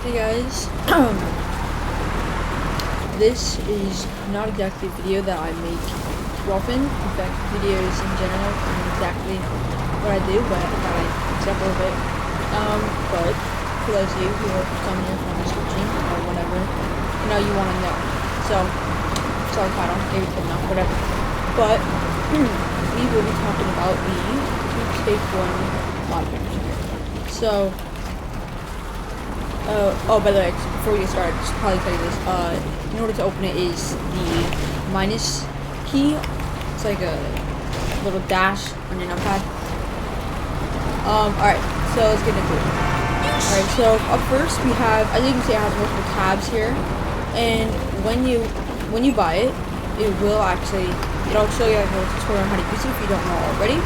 Hey guys, this is not exactly a video that I make too often. In fact, videos in general aren't exactly what I do, but I thought I'd example of it. But for those of you who are coming here from searching or whatever, you want to know. So, sorry title, maybe it's enough, whatever. But we will be talking about the 2TAKE1 mod manager. So. Oh, by the way, before we get started, I should probably tell you this. In order to open it is the minus key. It's like a little dash on your numpad. Alright, so let's get into it. Alright, so up first we have, as you can see, I have multiple tabs here. And when you buy it, it'll show you like a little tutorial on how to use it if you don't know already.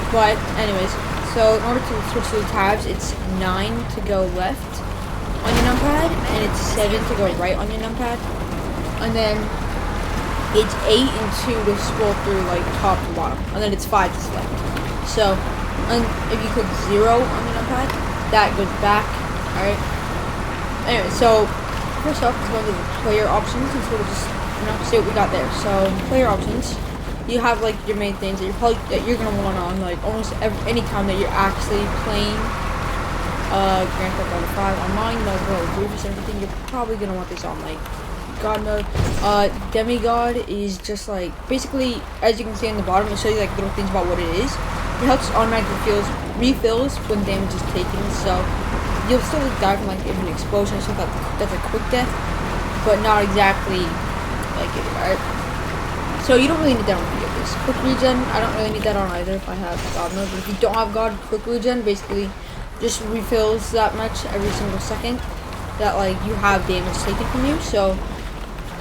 But anyways, so in order to switch to the tabs, it's 9 to go left on your numpad, and it's 7 to go right on your numpad, and then it's 8 and 2 to scroll through like top to bottom, and then it's 5 to select. So, and if you click 0 on your numpad, that goes back. Alright. Anyway, so first off, let's go to the player options and sort of just see what we got there. So player options, you have like your main things that you're gonna want on like almost any time that you're actually playing Grand Theft Auto 5 online, like Rufus and everything. You're probably gonna want this on like God mode. Demigod is just like basically, as you can see on the bottom, it shows you like little things about what it is. It helps automatically refills when damage is taken, so you'll still die from like if an explosion or something that's a quick death, but not exactly like it, right? So you don't really need that on video this. Quick regen, I don't really need that on either if I have God mode, but if you don't have God, quick regen basically just refills that much every single second that like you have damage taken from you, so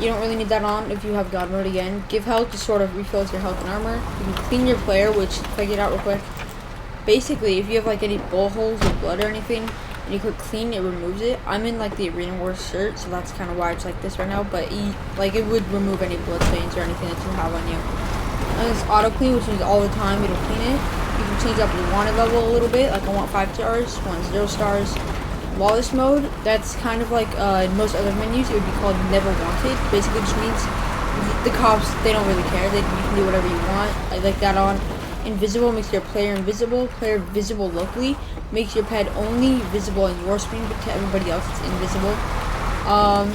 you don't really need that on if you have God mode. Again, give health just sort of refills your health and armor. You can clean your player, which if I get out real quick, basically if you have like any bullet holes or blood or anything and you click clean, it removes it. I'm in like the Arena Wars shirt, so that's kind of why it's like this right now, but it would remove any blood stains or anything that you have on you. And it's auto clean, which means all the time it'll clean it. You can change up your wanted level a little bit, like I want 5 stars, I want 0 stars. Lawless mode, that's kind of like in most other menus, it would be called never wanted. Basically just means the cops, they don't really care, you can do whatever you want. I like that on. Invisible makes your player invisible. Player visible locally makes your pet only visible on your screen, but to everybody else it's invisible. And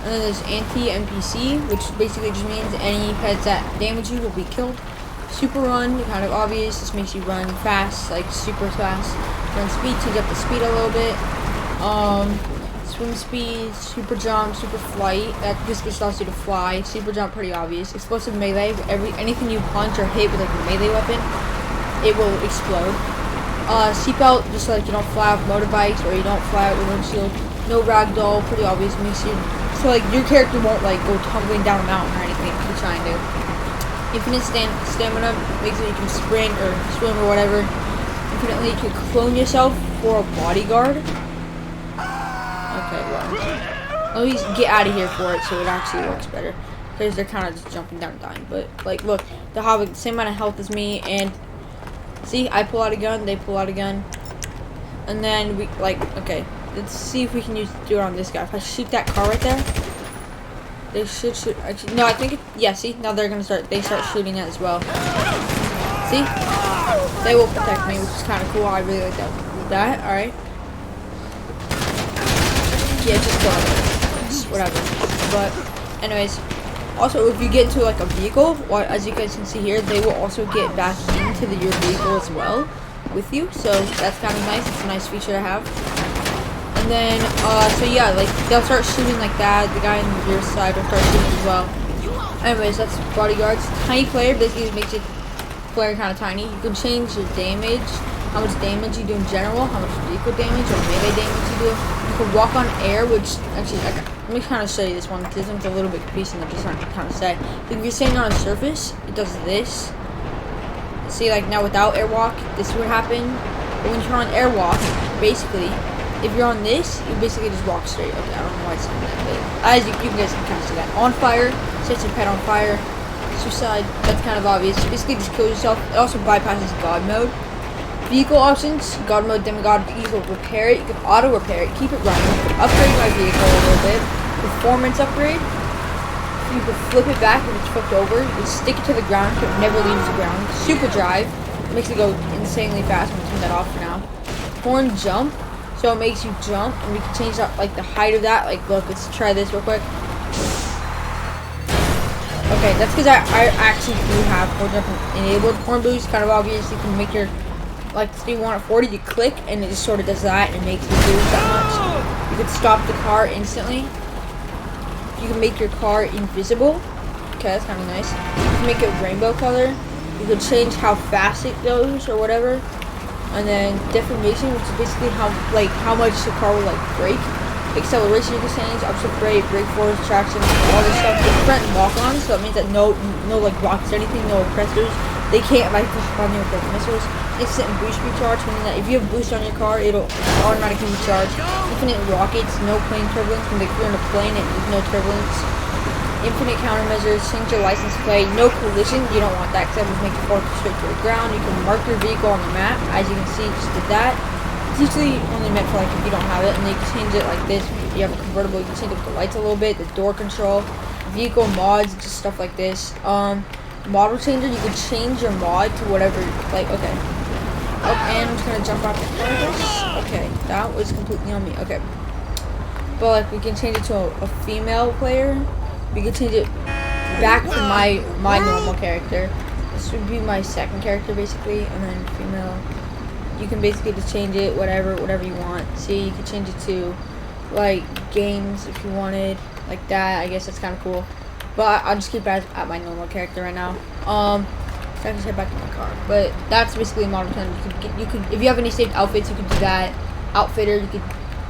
then there's anti-NPC, which basically just means any pets that damage you will be killed. Super run, kind of obvious, this makes you run fast, like super fast. Run speed, change up the speed a little bit. Swim speed, super jump, super flight, that just allows you to fly. Super jump, pretty obvious. Explosive melee, anything you punch or hit with like a melee weapon, it will explode. Seatbelt, just like you don't fly off motorbikes or you don't fly out your windshield. No ragdoll, pretty obvious, makes you, so like your character won't like go tumbling down a mountain or anything if you're trying to. Infinite stamina makes it you can sprint or swim or whatever. Infinitely, you can clone yourself for a bodyguard. Okay, well, let me get out of here for it so it actually works better, because they're kind of just jumping down and dying. But like, look, they'll have the same amount of health as me, and see, I pull out a gun, they pull out a gun, and then we like, okay, let's see if we can do it on this guy. If I shoot that car right there, they should shoot. Actually, no, I think yeah. See, now they're gonna start shooting it as well. See, they will protect me, which is kind of cool. I really like that. All right. Yeah, just go. Just whatever. But anyways, also if you get into like a vehicle, as you guys can see here, they will also get back into your vehicle as well with you. So that's kind of nice. It's a nice feature to have. And then, so yeah, like they'll start shooting like that. The guy on your side will start shooting as well. Anyways, that's bodyguards. Tiny player basically makes your player kind of tiny. You can change your damage, how much damage you do in general, how much vehicle damage or melee damage you do. You can walk on air, which actually, let me kind of show you this one because it's a little bit confusing. I'm just trying to kind of say. If you're standing on a surface, it does this. See, like now without airwalk, this would happen. But when you're on airwalk, basically, if you're on this, you basically just walk straight. Okay, I don't know why it's saying that, but as you guys can kind of see that. On fire, sets your pet on fire. Suicide, that's kind of obvious. Basically, just kill yourself. It also bypasses God mode. Vehicle options, God mode, demigod, vehicle, repair it. You can auto repair it, keep it running. You can upgrade my vehicle a little bit. Performance upgrade. You can flip it back if it's flipped over. You can stick it to the ground so it never leaves the ground. Super drive. Makes it go insanely fast. I'm gonna turn that off for now. Horn jump. So it makes you jump, and we can change up like the height of that. Like, look, let's try this real quick. Okay, that's because I actually do have horn jump enabled. Horn boost, kind of obvious. You can make your, like, say you want it 40, you click, and it just sort of does that, and it makes you boost that much. You can stop the car instantly. You can make your car invisible. Okay, that's kind of nice. You can make it rainbow color. You can change how fast it goes or whatever. And then deformation, which is basically how much the car will like brake. Acceleration you can change, opposite brake, brake force, traction, all this stuff. Different lock-ons, so that means that no like rockets or anything, no oppressors. They can't like push on you with like missiles. Instant boost recharge, meaning that if you have boost on your car, it'll automatically recharge. Infinite rockets, no plane turbulence. When you're in a plane, there's no turbulence. Infinite countermeasures, change your license plate, no collision. You don't want that because that would make you fall straight to the ground. You can mark your vehicle on the map, as you can see, just did that. It's usually only meant for like if you don't have it, and you can change it like this. If you have a convertible, you can change up the lights a little bit, the door control, vehicle mods, just stuff like this. Model changer, you can change your mod to whatever, like, okay. Oh, and I'm just gonna jump off the car, I guess. Okay, that was completely on me. Okay, but like we can change it to a female player. We can change it back to my normal character. This would be my second character basically, and then female. You can basically just change it whatever you want. See, you can change it to like games if you wanted, like that. I guess that's kind of cool. But I'll just keep it at my normal character right now. So I can just head back to my car. But that's basically a model plan. You could if you have any saved outfits, you can do that. Outfitter, you could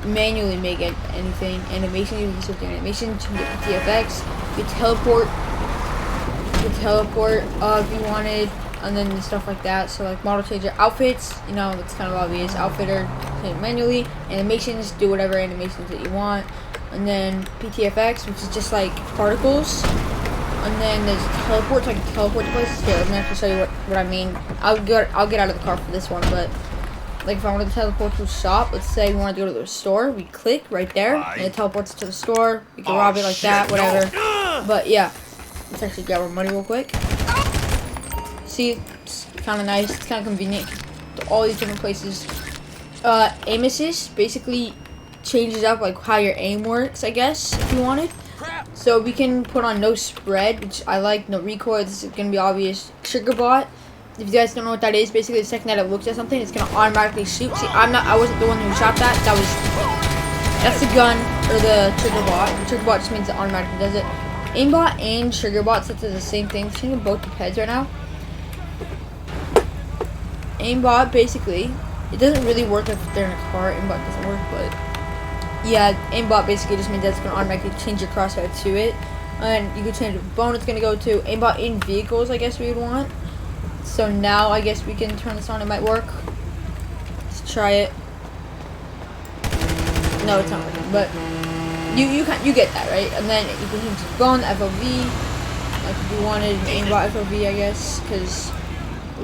manually make it anything. Animation, you can switch the animation. You can get TFX. You can teleport. You can teleport if you wanted, and then stuff like that. So like model changer, outfits. You know, that's kind of obvious. Outfitter, change it manually. Animations, do whatever animations that you want. And then PTFX, which is just like particles. And then there's teleport, so I can teleport to places. Here, I'm gonna have to show you what I mean. I'll get out of the car for this one, but like if I wanted to teleport to a shop, let's say we want to go to the store, we click right there, and it teleports to the store. We can rob it like that, whatever. But yeah, let's actually grab our money real quick. See, it's kind of nice. It's kind of convenient to all these different places. Aim assist basically changes up like how your aim works, I guess, if you wanted. So we can put on no spread, which I like. No recoil. This is gonna be obvious. Trigger bot. If you guys don't know what that is, basically the second that it looks at something, it's gonna automatically shoot. See, I wasn't the one who shot that. That's the gun or the trigger bot. The trigger bot just means it automatically does it. Aimbot and trigger bot sets are the same thing. I'm changing both the heads right now. Aimbot basically, it doesn't really work if they're in a car. Aimbot doesn't work, but yeah, aimbot basically just means that it's gonna automatically change your crosshair to it, and you can change the bone it's gonna go to. Aimbot in vehicles, I guess we would want. So now I guess we can turn this on. It might work. Let's try it. No, it's not working, but you get that, right? And then you can change the bone, the FOV, like if you wanted an aimbot FOV, I guess, because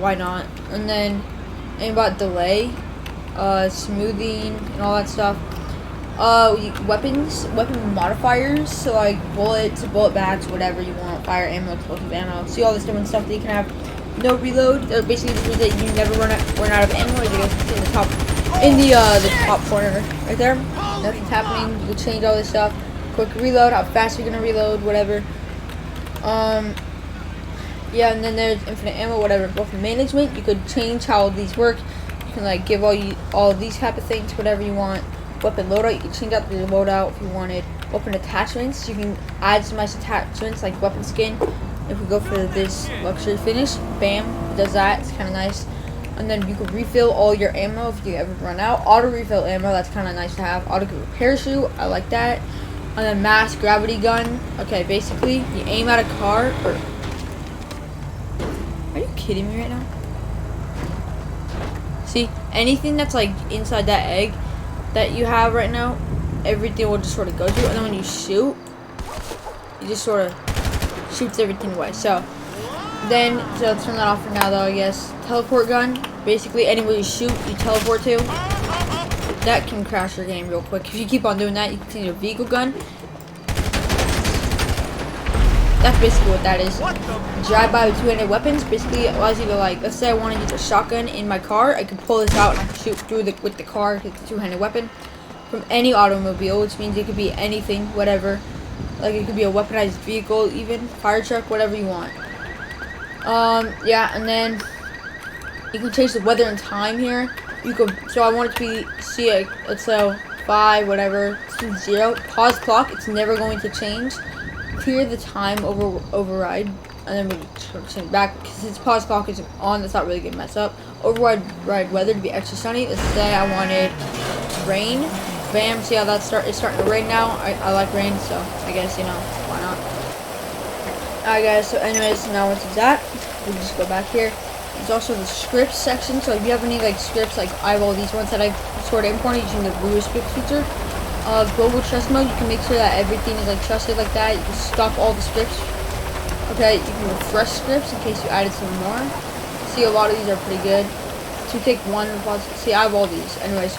why not? And then aimbot delay, smoothing, and all that stuff. Weapon modifiers, so like bullets, bullet bags, whatever you want, fire ammo, explosive ammo. See all this different stuff that you can have. No reload. Basically, this means that you never run out of ammo. As you guys can see in the top corner right there. Nothing's happening. You can change all this stuff. Quick reload, how fast you're gonna reload, whatever. Yeah, and then there's infinite ammo, whatever. Both management, you could change how these work. You can like give all of these type of things, whatever you want. Weapon loadout, you can change out the loadout if you wanted. Weapon attachments, you can add some nice attachments like weapon skin. If we go for this luxury finish, bam, it does that. It's kind of nice. And then you can refill all your ammo if you ever run out. Auto refill ammo, that's kind of nice to have. Auto parachute, I like that. And then mass gravity gun. Okay, basically you aim at a car. Are you kidding me right now? See, anything that's like inside that egg that you have right now, everything will just sort of go through. And then when you shoot, you just sort of shoots everything away. So Then, so let's turn that off for now though, I guess. Teleport gun. Basically, anywhere you shoot, you teleport to. That can crash your game real quick. If you keep on doing that, you can see your vehicle gun. That's basically what that is. Drive-by with two-handed weapons basically allows you to, like, let's say I want to use a shotgun in my car, I can pull this out and I can shoot through with the car with the two-handed weapon from any automobile, which means it could be anything, whatever. Like, it could be a weaponized vehicle, even fire truck, whatever you want. Yeah, and then you can change the weather and time here. You could, so I want it to be, see, let's say 5, whatever, to 0. Pause clock. It's never going to change. Clear the time override, and then we turn back because its pause clock is on. That's not really gonna mess up. Override weather to be extra sunny. Let's say I wanted rain. Bam. See how that's it's starting to rain now. I like rain, so I guess, you know, why not. Alright guys, so anyways, now once it's that, we just go back here. There's also the scripts section, so if you have any like scripts, like I have all these ones that I've sort of imported using the Blue script feature. Global trust mode, you can make sure that everything is like trusted like that. You can stop all the scripts. Okay, you can refresh scripts in case you added some more. See, a lot of these are pretty good. 2TAKE1, see, I have all these. Anyways,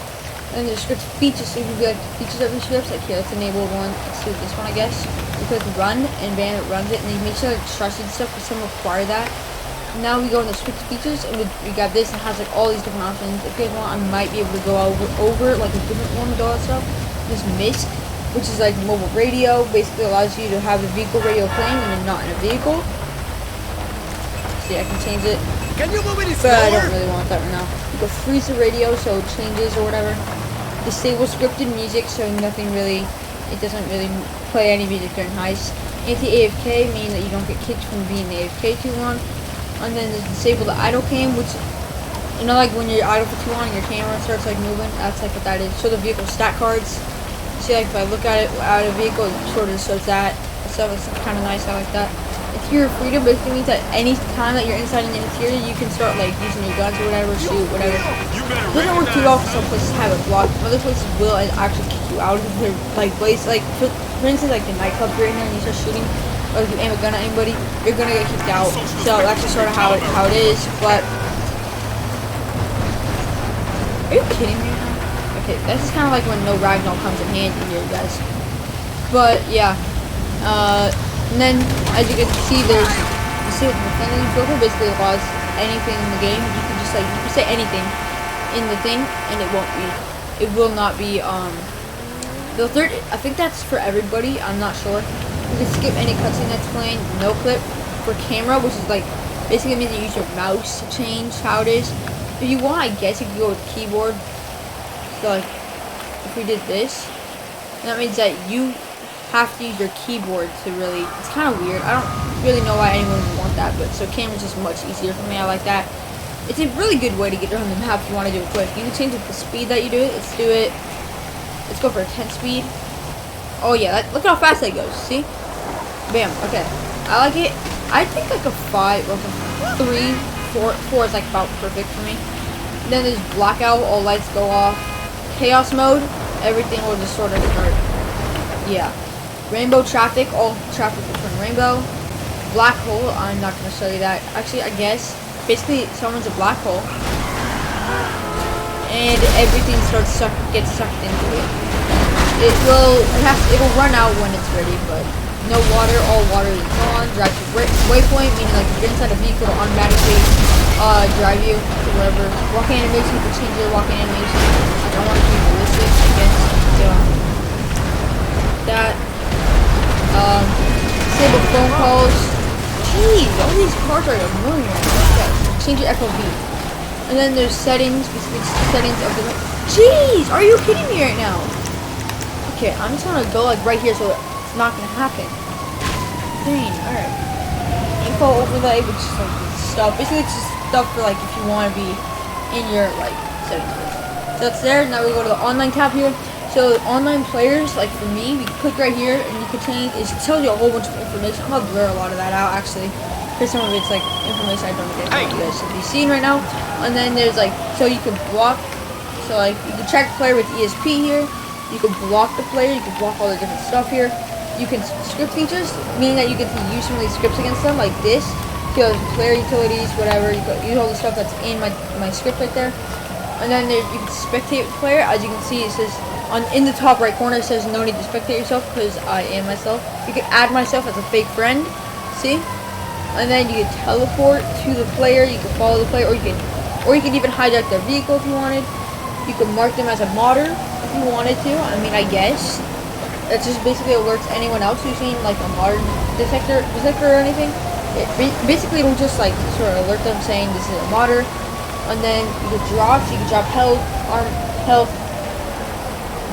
and there's script features, so you can be like features of your scripts. Like here, let's enable one. Let's do this one, I guess. You click run, and bam, it runs it. And you make sure it's trusted stuff because some require that. Now we go in the script features, and we got this, and it has like all these different options. If you guys want, I might be able to go over like a different one with all that stuff. This MISC, which is like mobile radio, basically allows you to have the vehicle radio playing when you're not in a vehicle. See, I can change it, Can you move any but I don't slower? really want that right now. You can freeze the radio so it changes or whatever. Disable scripted music, so nothing really, it doesn't really play any music during heists. Anti-AFK, meaning that you don't get kicked from being AFK too long. And then there's disable the idle cam, which, you know, like when you're idle for too long and your camera starts like moving, that's like what that is. Show the vehicle stat cards. See, like if I look at it out of the vehicle, it sort of shows that. So it's kind of nice. I like that. Interior freedom basically means that any time that you're inside an interior, you can start like using your guns or whatever, shoot, whatever. It doesn't work too well because some places have it blocked. Other places will actually kick you out of their like place. Like for instance, like the nightclub you're in there and you start shooting, or if you aim a gun at anybody, you're gonna get kicked out. So that's just sort of how it is. But are you kidding me? Okay, this is kind of like when no Ragdoll comes in handy here, guys. But yeah, and then as you can see, there's the defending filter basically allows anything in the game. You can just like you can say anything in the thing, and it will not be filtered. I think that's for everybody. I'm not sure. You can skip any cutscene that's playing. No clip for camera, which is like basically means you use your mouse to change how it is. If you want, I guess you could go with keyboard. So like, if we did this, that means that you have to use your keyboard to really, it's kind of weird. I don't really know why anyone would want that, but so camera's just much easier for me. I like that. It's a really good way to get around the map if you want to do it quick. You can change the speed that you do it. Let's do it. Let's go for a 10 speed. Oh yeah, look how fast that goes. See? Bam. Okay. I like it. I think like a 5 or a 3, 4 is like about perfect for me. Then there's blackout. All lights go off. Chaos mode, everything will just sort of start. Yeah. Rainbow traffic, all traffic will turn rainbow. Black hole, I'm not going to show you that. Actually, I guess, basically, someone's a black hole. And everything gets sucked into it. It will run out when it's ready, but no water, all water is gone. Drive to waypoint, meaning like if you're inside a vehicle, it'll automatically drive you to wherever. Walking animation, you can change your walking animation. Like I want to be realistic, I guess. Yeah. That. Disable phone calls. Jeez, all these cards are annoying. Okay. Change your FOV. And then there's settings, basically settings of the. Jeez, are you kidding me right now? Okay, I'm just gonna go like right here so it's not gonna happen. Dang, alright. Info overlay, which is like stuff. Basically, it's just stuff for like if you want to be in your like settings. So that's there. Now we go to the online tab here. So online players, like for me, we click right here and you can change. It tells you a whole bunch of information. I'm gonna blur a lot of that out actually, because some of it's like information I don't get you guys should be seeing right now. And then there's like, so you can block. So like you can check the player with ESP here. You can block the player. You can block all the different stuff here. You can script features, meaning that you get to use some of these scripts against them, like this. see all the player utilities, whatever. You use all the stuff that's in my script right there. And then there, you can spectate the player. As you can see, it says in the top right corner, it says no need to spectate yourself because I am myself. You can add myself as a fake friend. See? And then you can teleport to the player. You can follow the player, or you can even hijack their vehicle if you wanted. You can mark them as a modder if you wanted to. I mean, I guess it just basically alerts anyone else who's seen like a modder detector or anything. Basically, it'll just like sort of alert them saying this is a modder. And then you can drop. So you can drop health, health.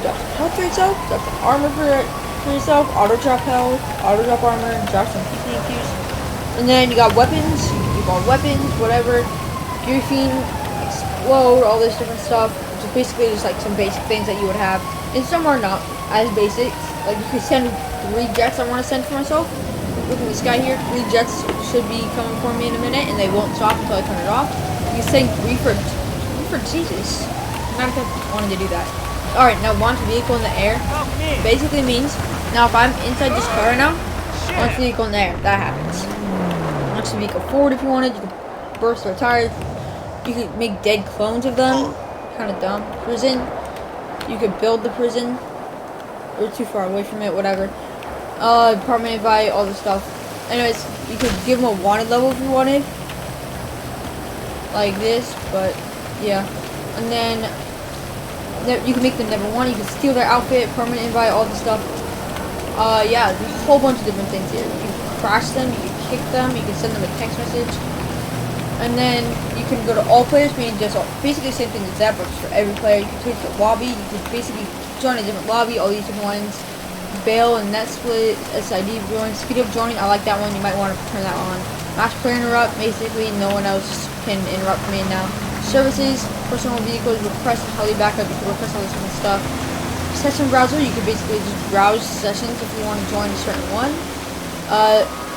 Drop some health for yourself. Drop some armor for yourself. Auto drop health. Auto drop armor. Drop some PCQs. And then you got weapons. You can keep all weapons, whatever. Goofing, explode, all this different stuff. Just basically just like some basic things that you would have. And some are not as basic. Like you could send 3 jets I want to send for myself. Look at this guy here. 3 jets should be coming for me in a minute, and they won't stop until I turn it off. You can send 3 for Jesus. I'm not wanting to do that. Alright, now launch vehicle in the air. Basically means, now if I'm inside this car right now, launch vehicle in the air. That happens. Launch the vehicle forward if you wanted. You can burst their tires. You could make dead clones of them. Kind of dumb. Prison. You could build the prison. Or too far away from it, whatever. Department invite, all this stuff. Anyways, you could give them a wanted level if you wanted. Like this, but yeah. And then you can make them never one. You can steal their outfit, permanent invite, all this stuff. Yeah, there's a whole bunch of different things here. You can crash them, you can kick them, you can send them a text message. And then you can go to all players, meaning just basically the same thing as that, but for every player. You can take the lobby, you can basically join a different lobby, all these different ones. Bail and net split, SID join, speed up joining, I like that one, you might want to turn that on. Mass player interrupt, basically no one else can interrupt me now. Services, personal vehicles, request heli backup, you can request all this different stuff. Session browser, you can basically just browse sessions if you want to join a certain one.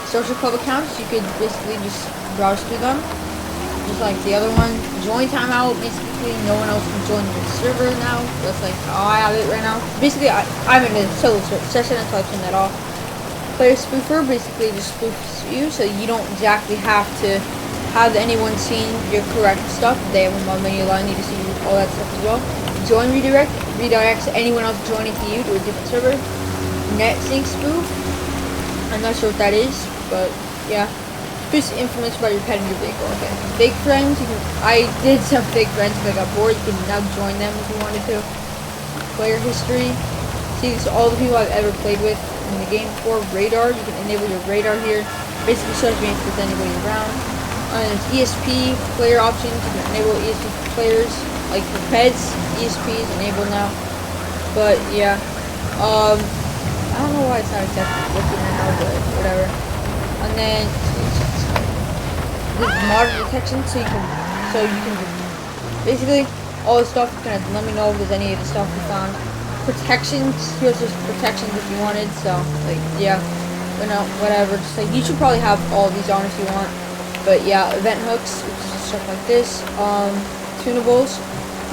Social club accounts, you could basically just browse through them, just like the other one. Join timeout, basically no one else can join the server now. That's like how I have it right now. Basically, I'm in a solo session until I turn that off. Player spoofer, basically just spoofs you, so you don't exactly have to have anyone seen your correct stuff. They have a menu allowing you to see all that stuff as well. Join redirect, redirects anyone else joining to you to a different server. Net sync spoof, I'm not sure what that is, but yeah. Just information about your pet and your vehicle. Okay. Fake friends, I did some fake friends because I got bored. You can now join them if you wanted to. Player history. See, so all the people I've ever played with in the game before. Radar, you can enable your radar here. Basically shows me if there's anybody around. And it's ESP player options. You can enable ESP players. Like for pets, ESP is enabled now. But yeah. I don't know why it's not accepted looking right now, but whatever. And then this modder detection, so you can basically all the stuff. You can let me know if there's any of the stuff you found. Protections, here's just protections if you wanted. So like yeah, you know, whatever. Just like you should probably have all these on if you want. But yeah, event hooks, which is just stuff like this. Tunables,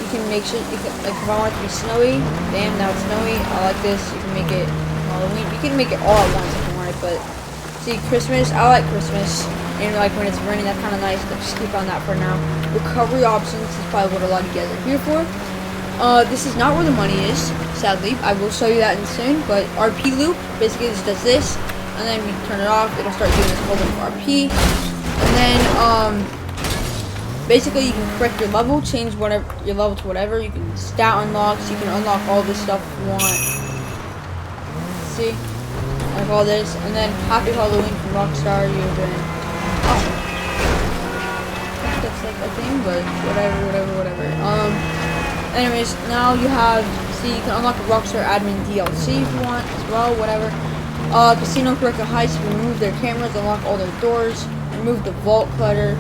you can make sure you can, like if I want it to be snowy, damn now it's snowy. I like this. You can make it Halloween. You can make it all at once if you want it, but. See, Christmas, I like Christmas, and like when it's raining, that's kind of nice, but just keep on that for now. Recovery options is probably what a lot of you guys are here for. This is not where the money is, sadly. I will show you that in soon, but RP loop, basically just does this, and then you turn it off, it'll start doing this whole bunch of RP. And then, basically you can correct your level, change whatever your level to whatever. You can stat unlocks, you can unlock all this stuff if you want. See? Like all this, and then Happy Halloween from Rockstar, you've been, that's like a thing, but whatever. Anyways, now you have, see, you can unlock the Rockstar admin DLC if you want as well, whatever. Casino correct the heists, remove their cameras, unlock all their doors, remove the vault clutter,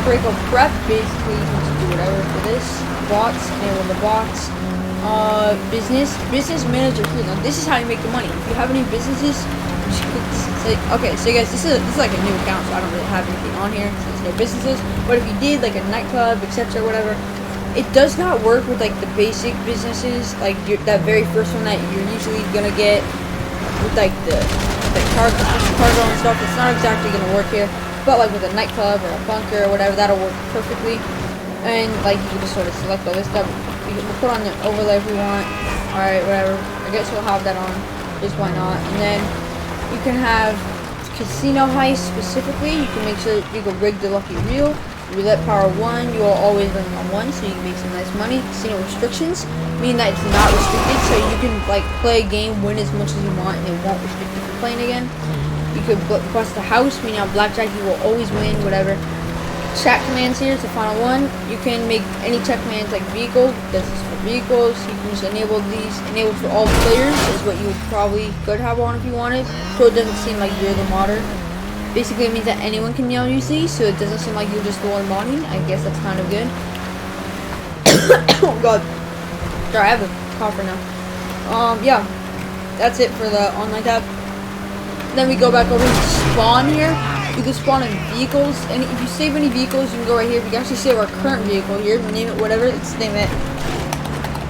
break a prep, basically you can just do whatever for this. Bots, enable the bots. Business manager here. Now this is how you make the money. If you have any businesses, okay, so guys, this is like a new account, so I don't really have anything on here. So there's no businesses. But if you did like a nightclub, etc., whatever, it does not work with like the basic businesses, like that very first one that you're usually gonna get with like the cargo and stuff. It's not exactly gonna work here. But like with a nightclub or a bunker or whatever, that'll work perfectly. And like you can just sort of select all this stuff. We'll put on the overlay if we want. Alright, whatever. I guess we'll have that on. Just why not? And then you can have casino heist specifically. You can make sure you can rig the lucky reel. Roulette power 1, you will always run on 1, so you can make some nice money. Casino restrictions, meaning that it's not restricted, so you can like play a game, win as much as you want, and it won't restrict you from playing again. You could bust a house, meaning on blackjack you will always win, whatever. Chat commands here is the final one. You can make any chat commands like vehicle. This is for vehicles. You can just enable these. Enable for all players is what you would probably could have on if you wanted, so it doesn't seem like you're the modder. Basically, it means that anyone can use these, so it doesn't seem like you're just the one modding. I guess that's kind of good. Oh god. Sorry, I have a cough right now. Yeah. That's it for the online tab. Then we go back over to spawn here. You can spawn in vehicles, and if you save any vehicles, you can go right here. We can actually save our current vehicle here. Name it whatever. Let's name it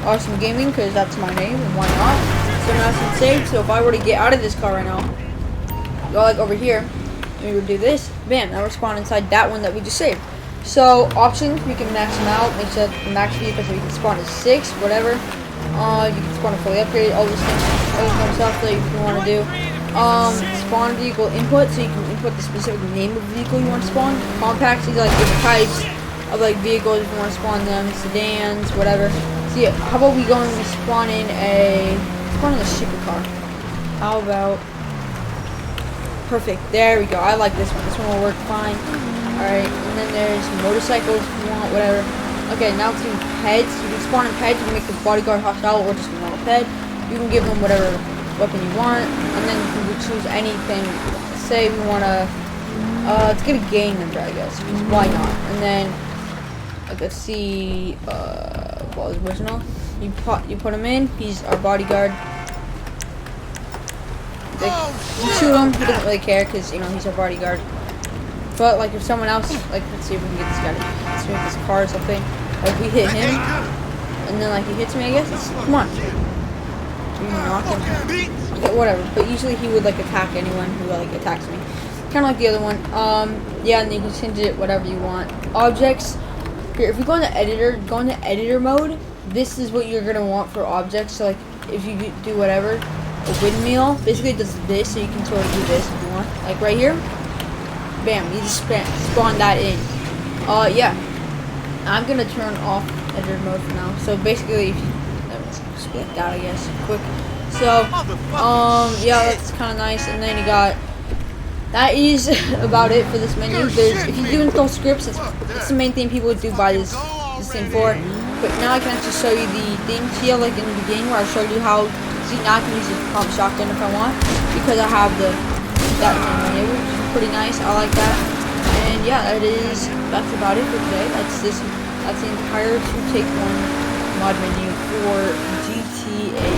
Awesome Gaming, because that's my name, and why not? So now it's saved. So if I were to get out of this car right now, go like over here, and we would do this, bam, now we're spawned inside that one that we just saved. So options, we can max them out, make sure the max vehicle, so we can spawn at 6, whatever. You can spawn a fully upgraded, all this things, all this kind of stuff that you want to do. Spawn vehicle input, so you can input the specific name of vehicle you want to spawn. Compacts, these are like different types of like vehicles if you want to spawn them, sedans, whatever. So yeah, how about we go and we spawn in a shipper car? How about, perfect, there we go. I like this one. This one will work fine. Alright, and then there's motorcycles if you want, whatever. Okay, now let's do pets. You can spawn in pets, you can make the bodyguard hostile or just a normal pet. You can give them whatever weapon you want, and then you can choose anything. Say we want to, let's get a gang member, I guess, because why not? And then, let's see, well, his original. You put him in, he's our bodyguard. You shoot him, he doesn't really care, because, you know, he's our bodyguard. But, like, if someone else, like, let's see if we can get this guy to swing this car or something. Like, we hit him, and then, like, he hits me, I guess. Come on. You knock him. Okay, whatever. But usually he would, like, attack anyone who, like, attacks me. Kind of like the other one. Yeah, and then you can change it whatever you want. Objects. Here, if we go into editor mode, this is what you're going to want for objects. So, like, if you do whatever, a windmill, basically it does this, so you can sort of do this if you want. Like, right here. Bam, you just spawn that in. Yeah. I'm gonna turn off editor mode for now. So basically, if you split that, I guess, quick. So, yeah, that's kind of nice. And then you got, that is about it for this menu. There's, if you do install scripts, it's the main thing people would do buy this thing for. But now I can actually show you the things here, like in the beginning, where I showed you how. See, now I can use the pump shotgun if I want, because I have that menu, which is pretty nice. I like that. And yeah, that's about it for today. That's the entire 2TAKE1 mod menu for GTA